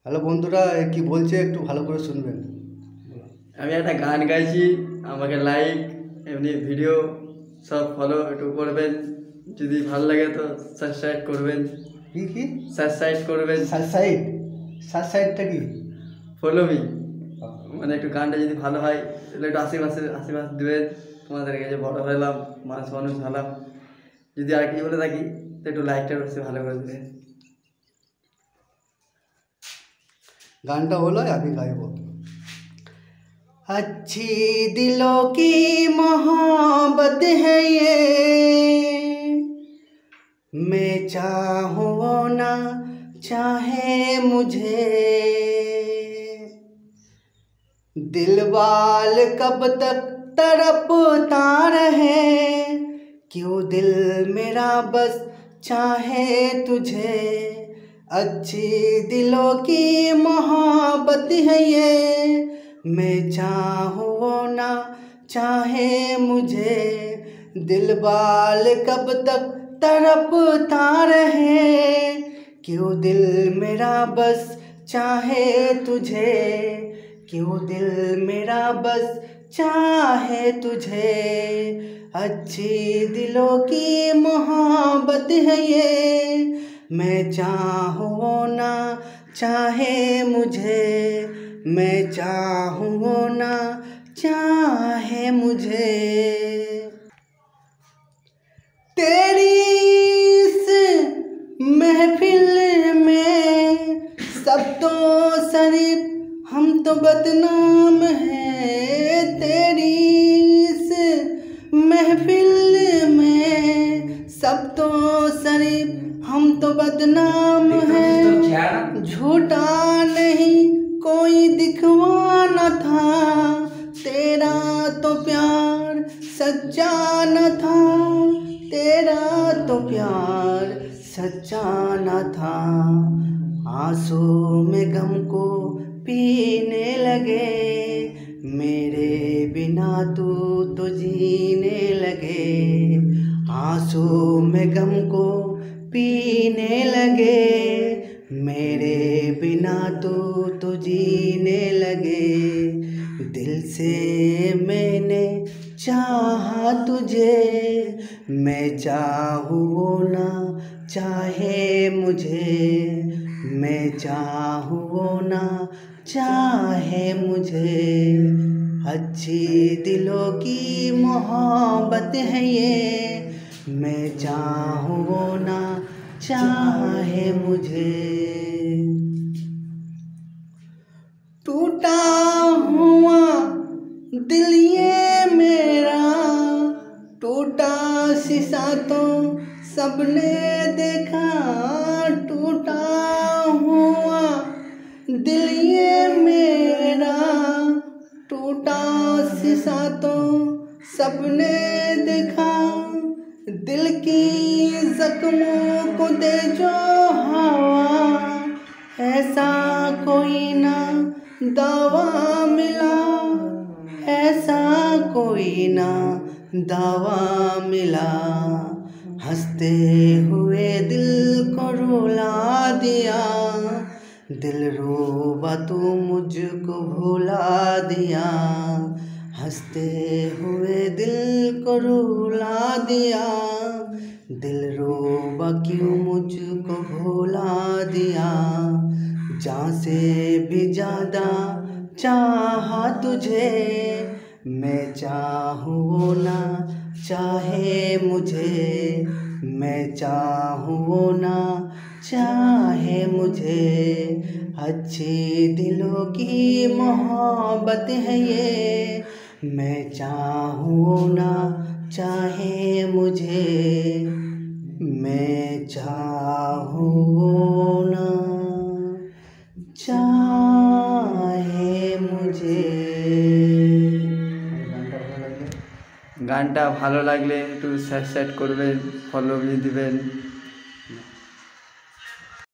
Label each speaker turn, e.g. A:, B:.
A: Hello বন্ধুরা, কি বলছে একটু ভালো করে শুনবেন।
B: আমি একটা গান গাইছি, আমাকে লাইক এমনি ভিডিও সব ফলো একটু করবেন, যদি ভালো লাগে তো সাবস্ক্রাইব করবেন।
A: কি
B: সাবস্ক্রাইব করবেন,
A: সাবস্ক্রাইবটা কি?
B: Follow me. মানে একটু গানটা যদি ভালো হয় তাহলে একটু আশীর্বাদ দেবেন। তোমাদের কাছে বড় হলাম, মানুষ হলাম, যদি আর কি বলে থাকি তো একটু লাইকটা বেশি ভালো করে দেবেন।
A: গানটা হলো, আমি গাইব। अच्छी दिलों की मोहब्बत है ये, मैं चाहूं वो ना चाहे मुझे, दिल वाल कब तक तड़पता रहे, क्यों दिल मेरा बस चाहे तुझे। अच्छी दिलों की मोहब्बत है ये, मैं चाहूं वो ना चाहे मुझे, दिल वाल कब तक तड़पता रहे, क्यों दिल मेरा बस चाहे तुझे, क्यों दिल मेरा बस चाहे तुझे। अच्छी दिलों की मोहब्बत है ये, मैं चाहूं वो ना चाहे मुझे, मैं चाहूं वो ना चाहे मुझे। तेरी इस महफिल में सब तो शरीफ, हम तो बदनाम हैं। तेरी इस महफिल में सब तो शरीफ, हम तो बदनाम हैं। झूठा नहीं कोई दिखवाना था, तेरा तो प्यार सच्चा न था, तेरा तो प्यार सच्चा न था। आंसू में गम को पीने लगे, मेरे बिना तू तो जीने लगे। आंसू में गम को पीने लगे, मेरे बिना तू तो जीने लगे। दिल से मैंने चाहा तुझे, मैं चाहूं वो ना चाहे मुझे, मैं चाहूं वो ना चाहे मुझे। अच्छी दिलों की मोहब्बत है ये, मैं चाहूं वो ना चाहे मुझे। टूटा हुआ दिल ये मेरा, टूटा शीशा तो सबने देखा, टूटा हुआ दिल ये मेरा, टूटा शीशा तो सबने देखा। दिल की जख्मों को दे जो हवा, ऐसा कोई ना दावा मिला, ऐसा कोई ना दावा मिला। हंसते हुए दिल को रुला दिया, दिल रोबा तू मुझको भुला दिया। हंसते हुए दिल को रुला दिया, दिल रोबा क्यों मुझको भुला दिया। जान से भी ज़्यादा चाहा तुझे, मैं चाहूं वो ना चाहे मुझे, मैं चाहूं वो ना चाहे मुझे। अच्छी दिलों की मोहब्बत है ये, मैं चाहूं वो ना चाहे मुझे, मैं चाहूं वो ना चाहे मुझे।
B: গানটা ভালো লাগলে একটু সাবস্ক্রাইব করবেন, ফলো দিবেন।